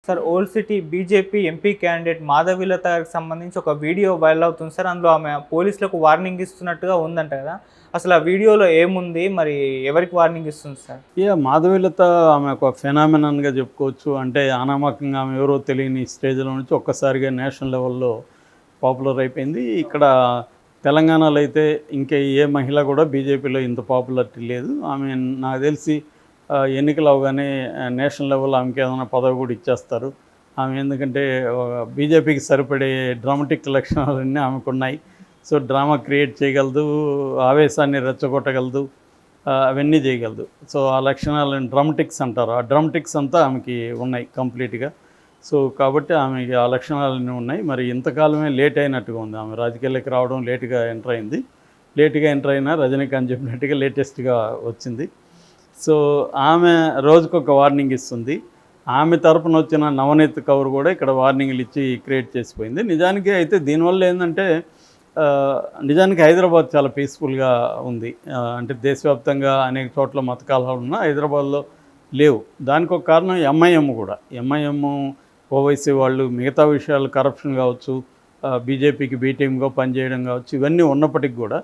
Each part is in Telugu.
Sir old city BJP MP candidate Madhavi Latha గారికి సంబంధించి ఒక వీడియో వైరల్ అవుతుంది సార్. అందులో ఆమె పోలీసులకు వార్నింగ్ ఇస్తున్నట్టుగా ఉందంట కదా. అసలు ఆ వీడియోలో ఏముంది, మరి ఎవరికి వార్నింగ్ ఇస్తుంది సార్? మాధవీలత ఆమె ఒక ఫెనామినన్గా చెప్పుకోవచ్చు. అంటే అనామకంగా ఆమె ఎవరో తెలియని స్టేజ్లో నుంచి ఒక్కసారిగా నేషనల్ లెవెల్లో పాపులర్ అయిపోయింది. ఇక్కడ తెలంగాణలో అయితే ఇంకా ఏ మహిళ కూడా బీజేపీలో ఇంత పాపులారిటీ లేదు. ఆమె నాకు తెలిసి ఎన్నికలు అవగానే నేషనల్ లెవెల్ ఆమెకి ఏదైనా పదవి కూడా ఇచ్చేస్తారు. ఆమె ఎందుకంటే బీజేపీకి సరిపడే డ్రామాటిక్ లక్షణాలన్నీ ఆమెకు ఉన్నాయి. సో డ్రామా క్రియేట్ చేయగలదు, ఆవేశాన్ని రెచ్చగొట్టగలదు, అవన్నీ చేయగలదు. సో ఆ లక్షణాలను డ్రామాటిక్స్ అంటారు. ఆ డ్రామాటిక్స్ అంతా ఆమెకి ఉన్నాయి కంప్లీట్గా. సో కాబట్టి ఆమెకి ఆ లక్షణాలన్నీ ఉన్నాయి. మరి ఇంతకాలమే లేట్ అయినట్టుగా ఉంది. ఆమె రాజకీయాల్లోకి రావడం లేటుగా ఎంటర్ అయింది. లేటుగా ఎంటర్ అయినా రజనీకాంత్ చెప్పినట్టుగా లేటెస్ట్గా వచ్చింది. సో ఆమె రోజుకొక వార్నింగ్ ఇస్తుంది. ఆమె తరపున వచ్చిన నవనీత్ కౌర్ కూడా ఇక్కడ వార్నింగ్లు ఇచ్చి క్రియేట్ చేసిపోయింది. నిజానికి అయితే దీనివల్ల ఏంటంటే నిజానికి హైదరాబాద్ చాలా పీస్ఫుల్గా ఉంది. అంటే దేశవ్యాప్తంగా అనేక చోట్ల మత కలహాలు ఉన్నా హైదరాబాద్లో లేవు. దానికి ఒక కారణం ఎంఐఎం కూడా. ఎంఐఎం, ఓవైసీ వాళ్ళు మిగతా విషయాలు కరప్షన్ కావచ్చు, బీజేపీకి బీ టీమ్గా పనిచేయడం కావచ్చు, ఇవన్నీ ఉన్నప్పటికీ కూడా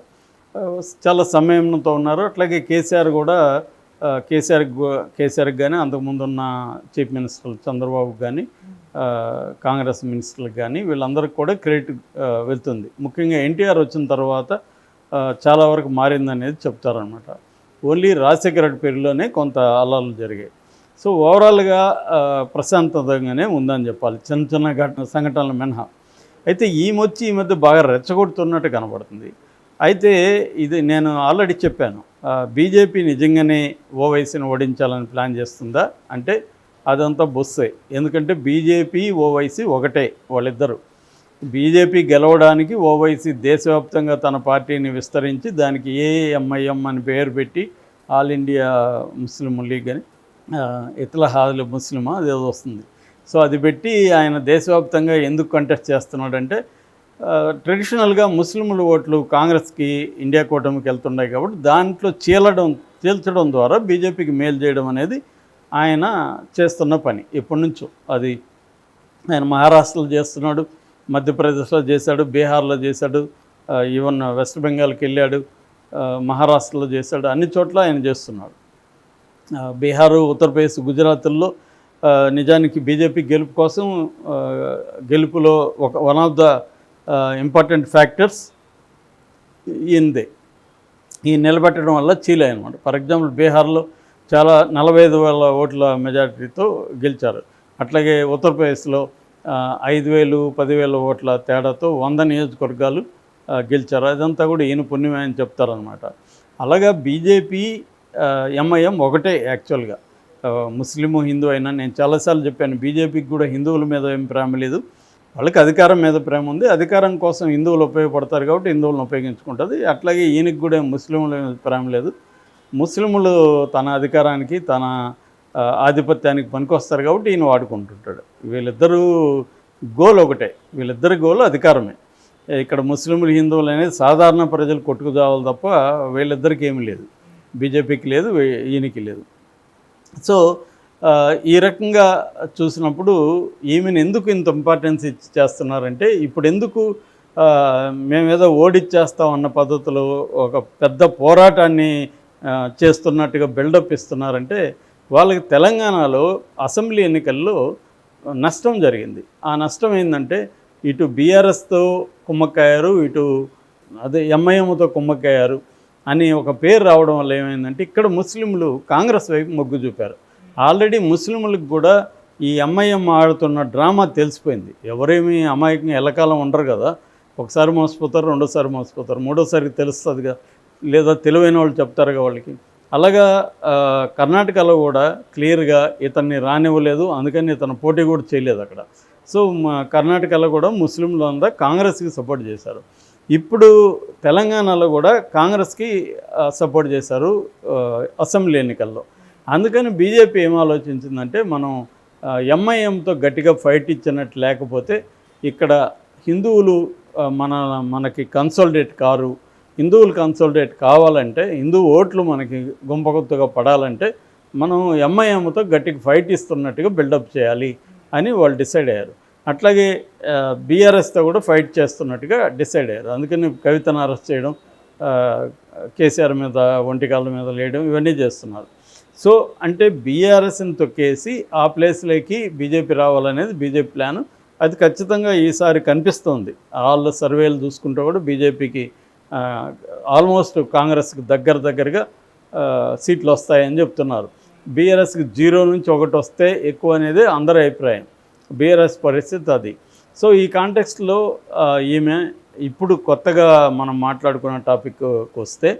చాలా సంయమనంతో ఉన్నారు. అట్లాగే కేసీఆర్ కూడా కేసీఆర్కి కానీ అంతకుముందున్న చీఫ్ మినిస్టర్లు చంద్రబాబుకి కానీ కాంగ్రెస్ మినిస్టర్లకు కానీ వీళ్ళందరికీ కూడా క్రెడిట్ వెళ్తుంది. ముఖ్యంగా ఎన్టీఆర్ వచ్చిన తర్వాత చాలా వరకు మారిందనేది చెప్తారనమాట. ఓన్లీ రాజశేఖర రెడ్డి పేరులోనే కొంత అల్లాలు జరిగాయి. సో ఓవరాల్గా ప్రశాంతంగానే ఉందని చెప్పాలి, చిన్న చిన్న సంఘటనలు మినహా. అయితే ఈ మధ్య బాగా రెచ్చగొడుతున్నట్టు కనబడుతుంది. అయితే ఇది నేను ఆల్రెడీ చెప్పాను, బీజేపీ నిజంగానే ఓవైసీని ఓడించాలని ప్లాన్ చేస్తుందా అంటే అదంతా బొస్సే. ఎందుకంటే బీజేపీ ఓవైసీ ఒకటే, వాళ్ళిద్దరు. బీజేపీ గెలవడానికి ఓవైసీ దేశవ్యాప్తంగా తన పార్టీని విస్తరించి దానికి ఏఎంఐఎం అని పేరు పెట్టి ఆల్ ఇండియా ముస్లిం లీగ్ అని ఇత్లహాదుల్ ముస్లిమా అదేదో వస్తుంది. సో అది పెట్టి ఆయన దేశవ్యాప్తంగా ఎందుకు కంటెస్ట్ చేస్తున్నాడంటే ట్రెడిషనల్గా ముస్లింల ఓట్లు కాంగ్రెస్కి ఇండియా కూటమికి వెళ్తున్నాయి కాబట్టి దాంట్లో చీల్చడం ద్వారా బీజేపీకి మేలు చేయడం అనేది ఆయన చేస్తున్న పని ఎప్పటి నుంచో. అది ఆయన మహారాష్ట్రలో చేస్తున్నాడు, మధ్యప్రదేశ్లో చేశాడు, బీహార్లో చేశాడు, ఈవెన్ వెస్ట్ బెంగాల్కి వెళ్ళాడు, మహారాష్ట్రలో చేశాడు, అన్ని చోట్ల ఆయన చేస్తున్నాడు. బీహారు, ఉత్తరప్రదేశ్, గుజరాత్లో నిజానికి బీజేపీ గెలుపు కోసం గెలుపులో one of the important factors ఈయనదే. ఈ నిలబెట్టడం వల్ల చీలే అనమాట. ఫర్ ఎగ్జాంపుల్ బీహార్లో చాలా 45,000 ఓట్ల మెజారిటీతో గెలిచారు. అట్లాగే ఉత్తరప్రదేశ్లో 5,000, 10,000 ఓట్ల తేడాతో 100 నియోజకవర్గాలు గెలిచారు. అదంతా కూడా ఈయన పుణ్యమే అని చెప్తారనమాట. అలాగా బీజేపీ ఎంఐఎం ఒకటే యాక్చువల్గా. ముస్లిము, హిందూ అయినా నేను చాలాసార్లు చెప్పాను, బీజేపీకి కూడా హిందువుల మీద ఏం ప్రేమ లేదు, వాళ్ళకి అధికారం మీద ప్రేమ ఉంది. అధికారం కోసం హిందువులు ఉపయోగపడతారు కాబట్టి హిందువులను ఉపయోగించుకుంటుంది. అట్లాగే ఈయనకి కూడా ముస్లింల మీద ప్రేమ లేదు. ముస్లింలు తన అధికారానికి, తన ఆధిపత్యానికి పనికొస్తారు కాబట్టి ఈయన వాడుకుంటుంటాడు. వీళ్ళిద్దరూ గోల్ ఒకటే, వీళ్ళిద్దరి గోల్ అధికారమే. ఇక్కడ ముస్లింలు, హిందువులు అనేది సాధారణ ప్రజలు కొట్టుకుదావాలి తప్ప వీళ్ళిద్దరికి ఏమీ లేదు. బీజేపీకి లేదు, ఈయనకి లేదు. సో ఈ రకంగా చూసినప్పుడు ఈమెను ఎందుకు ఇంత ఇంపార్టెన్స్ ఇచ్చి చేస్తున్నారంటే, ఇప్పుడు ఎందుకు మేమేదో ఓడిచ్చేస్తాం అన్న పద్ధతిలో ఒక పెద్ద పోరాటాన్ని చేస్తున్నట్టుగా బిల్డప్ ఇస్తున్నారంటే, వాళ్ళకి తెలంగాణలో అసెంబ్లీ ఎన్నికల్లో నష్టం జరిగింది. ఆ నష్టం ఏంటంటే ఇటు బీఆర్ఎస్తో కుమ్మక్కయ్యారు, ఇటు అదే ఎంఐఎంతో కుమ్మక్కయ్యారు అని ఒక పేరు రావడం వల్ల ఏమైందంటే ఇక్కడ ముస్లింలు కాంగ్రెస్ వైపు మొగ్గు చూపారు. ఆల్రెడీ ముస్లింలకు కూడా ఈ ఎంఐఎం ఆడుతున్న డ్రామా తెలిసిపోయింది. ఎవరేమీ అమాయకంగా ఎల్లకాలం ఉండరు కదా. ఒకసారి మోసపోతారు, రెండోసారి మోసపోతారు, మూడోసారికి తెలుస్తుందిగా, లేదా తెలివైన వాళ్ళు చెప్తారుగా వాళ్ళకి. అలాగా కర్ణాటకలో కూడా క్లియర్గా ఇతన్ని రానివ్వలేదు, అందుకని ఇతను పోటీ కూడా చేయలేదు అక్కడ. సో కర్ణాటకలో కూడా ముస్లింలు అంతా కాంగ్రెస్కి సపోర్ట్ చేశారు. ఇప్పుడు తెలంగాణలో కూడా కాంగ్రెస్కి సపోర్ట్ చేశారు అసెంబ్లీ ఎన్నికల్లో. అందుకని బీజేపీ ఏం ఆలోచించిందంటే, మనం ఎంఐఎంతో గట్టిగా ఫైట్ ఇచ్చినట్టు లేకపోతే ఇక్కడ హిందువులు మనకి కన్సాలిడేట్ కారు. హిందువులు కన్సాలిడేట్ కావాలంటే, హిందూ ఓట్లు మనకి గుంపగుత్తుగా పడాలంటే మనం ఎంఐఎంతో గట్టిగా ఫైట్ ఇస్తున్నట్టుగా బిల్డప్ చేయాలి అని వాళ్ళు డిసైడ్ అయ్యారు. అట్లాగే బీఆర్ఎస్తో కూడా ఫైట్ చేస్తున్నట్టుగా డిసైడ్ అయ్యారు. అందుకని కవితను అరెస్ట్ చేయడం, ఆ, కేసీఆర్ మీద ఒంటికాళ్ళ మీద లేయడం ఇవన్నీ చేస్తున్నారు. సో అంటే బీఆర్ఎస్ని తొక్కేసి ఆ ప్లేస్లోకి బీజేపీ రావాలనేది బీజేపీ ప్లాను. అది ఖచ్చితంగా ఈసారి కనిపిస్తోంది. ఆల్ సర్వేలు చూసుకుంటే కూడా బీజేపీకి ఆల్మోస్ట్ కాంగ్రెస్కి దగ్గరగా సీట్లు వస్తాయని చెప్తున్నారు. బీఆర్ఎస్కి 0 నుంచి 1 వస్తే ఎక్కువ అనేది అందరి అభిప్రాయం. బీఆర్ఎస్ పరిస్థితి అది. సో ఈ కాంటెక్స్ట్లో ఈమె ఇప్పుడు కొత్తగా మనం మాట్లాడుకున్న టాపిక్కి వస్తే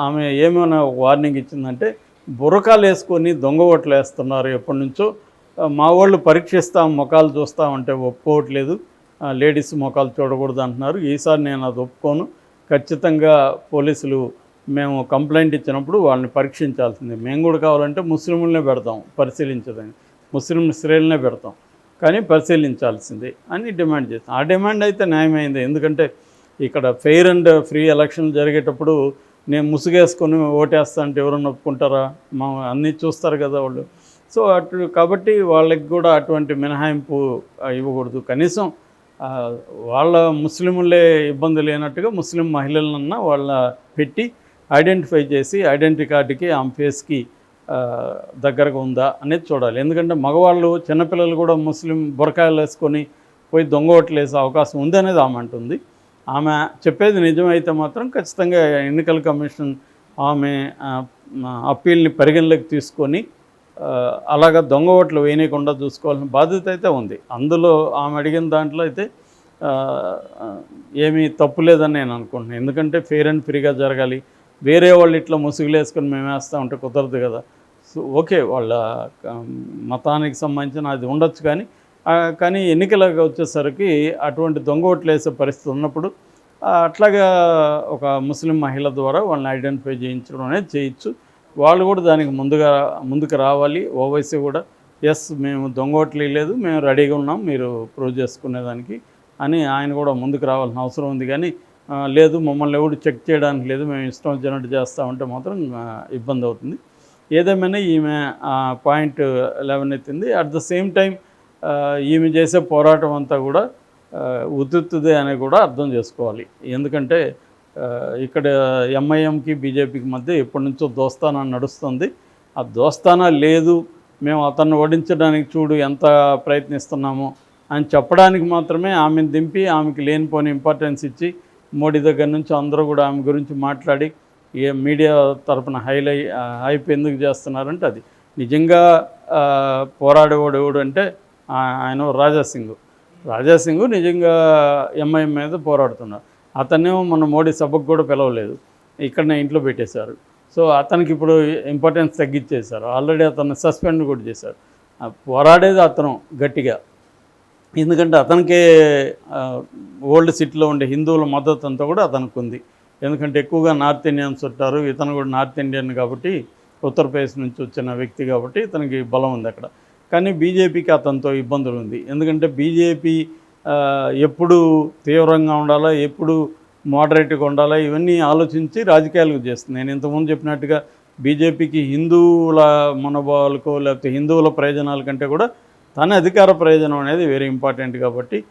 ఆమె ఏమైనా వార్నింగ్ ఇచ్చిందంటే, బురకాలు వేసుకొని దొంగ ఓట్లు వేస్తున్నారు ఎప్పటి నుంచో, మా వాళ్ళు పరీక్షిస్తాం ముఖాలు చూస్తామంటే ఒప్పుకోవట్లేదు, లేడీస్ ముఖాలు చూడకూడదు అంటున్నారు. ఈసారి నేను అది ఒప్పుకోను. ఖచ్చితంగా పోలీసులు మేము కంప్లైంట్ ఇచ్చినప్పుడు వాళ్ళని పరీక్షించాల్సిందే. మేము కూడా కావాలంటే ముస్లింలనే పెడతాం పరిశీలించదని, ముస్లిం స్త్రీలనే పెడతాం, కానీ పరిశీలించాల్సిందే అని డిమాండ్ చేస్తాం. ఆ డిమాండ్ అయితే న్యాయమైంది. ఎందుకంటే ఇక్కడ ఫెయిర్ అండ్ ఫ్రీ ఎలక్షన్ జరిగేటప్పుడు నేను ముసుగేసుకొని ఓటేస్తా అంటే ఎవరన్నా ఒప్పుకుంటారా? మా అన్నీ చూస్తారు కదా వాళ్ళు. సో కాబట్టి వాళ్ళకి కూడా అటువంటి మినహాయింపు ఇవ్వకూడదు. కనీసం వాళ్ళ ముస్లింలే ఇబ్బంది లేనట్టుగా ముస్లిం మహిళలన్నా వాళ్ళ పెట్టి ఐడెంటిఫై చేసి ఐడెంటిటీ కార్డుకి ఆమె ఫేస్కి దగ్గరగా ఉందా అనేది చూడాలి. ఎందుకంటే మగవాళ్ళు చిన్నపిల్లలు కూడా ముస్లిం బురకాయలు వేసుకొని పోయి దొంగ ఓట్లు వేసే అవకాశం ఉంది అనేది ఆమె అంటుంది. ఆమె చెప్పేది నిజమైతే మాత్రం ఖచ్చితంగా ఎన్నికల కమిషన్ ఆమె అప్పీల్ని పరిగణలోకి తీసుకొని అలాగా దొంగ ఓట్లు వేయకుండా చూసుకోవాల్సిన బాధ్యత అయితే ఉంది. అందులో ఆమె అడిగిన దాంట్లో అయితే ఏమీ తప్పు లేదని నేను అనుకుంటున్నాను. ఎందుకంటే ఫెయిర్ అండ్ ఫ్రీగా జరగాలి. వేరే వాళ్ళు ఇట్లా ముసుగులు వేసుకొని మేము వేస్తూ ఉంటే కుదరదు కదా. సో ఓకే, వాళ్ళ మతానికి సంబంధించిన అది ఉండొచ్చు, కానీ ఎన్నికలకు వచ్చేసరికి అటువంటి దొంగ ఓట్లు వేసే పరిస్థితి ఉన్నప్పుడు అట్లాగా ఒక ముస్లిం మహిళ ద్వారా వాళ్ళని ఐడెంటిఫై చేయించడం అనేది చేయొచ్చు. వాళ్ళు కూడా దానికి ముందుకు రావాలి. ఓవైసీ కూడా ఎస్ మేము దొంగ ఓట్లు లేదు, మేము రెడీగా ఉన్నాం మీరు ప్రూవ్ చేసుకునేదానికి అని ఆయన కూడా ముందుకు రావాల్సిన అవసరం ఉంది. కానీ లేదు మమ్మల్ని ఎవరు చెక్ చేయడానికి లేదు, మేము ఇష్టం వచ్చినట్టు చేస్తామంటే మాత్రం ఇబ్బంది అవుతుంది. ఏదేమైనా ఈమె పాయింట్ 11 ఎత్తింది. అట్ ద సేమ్ టైం ఈమె చేసే పోరాటం అంతా కూడా ఉతుత్తుదే అని కూడా అర్థం చేసుకోవాలి. ఎందుకంటే ఇక్కడ ఎంఐఎంకి బీజేపీకి మధ్య ఎప్పటి నుంచో దోస్తానా నడుస్తుంది. ఆ దోస్తానా లేదు, మేము అతన్ని ఓడించడానికి చూడు ఎంత ప్రయత్నిస్తున్నామో అని చెప్పడానికి మాత్రమే ఆమెను దింపి ఆమెకి లేనిపోని ఇంపార్టెన్స్ ఇచ్చి మోడీ దగ్గర నుంచి అందరూ కూడా ఆమె గురించి మాట్లాడి మీడియా తరపున హైప్ ఎందుకు చేస్తున్నారంటే అది నిజంగా పోరాడేవాడు ఎవడు అంటే ఆయన రాజాసింగ్ నిజంగా ఎంఐఎం మీద పోరాడుతున్నారు. అతన్నేమో మన మోడీ సభకు కూడా పిలవలేదు, ఇక్కడనే ఇంట్లో పెట్టేశారు. సో అతనికి ఇప్పుడు ఇంపార్టెన్స్ తగ్గించేశారు. ఆల్రెడీ అతన్ని సస్పెండ్ కూడా చేశారు. పోరాడేది అతను గట్టిగా, ఎందుకంటే అతనికే ఓల్డ్ సిటీలో ఉండే హిందువుల మద్దతు అంతా కూడా అతనికి ఉంది. ఎందుకంటే ఎక్కువగా నార్త్ ఇండియన్స్ ఉంటారు, ఇతను కూడా నార్త్ ఇండియన్ కాబట్టి, ఉత్తరప్రదేశ్ నుంచి వచ్చిన వ్యక్తి కాబట్టి ఇతనికి బలం ఉంది అక్కడ. కానీ బీజేపీకి అతనితో ఇబ్బందులు ఉంది. ఎందుకంటే బీజేపీ ఎప్పుడు తీవ్రంగా ఉండాలా, ఎప్పుడు మోడరేట్గా ఉండాలా, ఇవన్నీ ఆలోచించి రాజకీయాలకు చేస్తుంది. నేను ఇంతకుముందు చెప్పినట్టుగా బీజేపీకి హిందువుల మనోభావాలకో లేకపోతే హిందువుల ప్రయోజనాల కంటే కూడా తన అధికార ప్రయోజనం అనేది వెరీ ఇంపార్టెంట్ కాబట్టి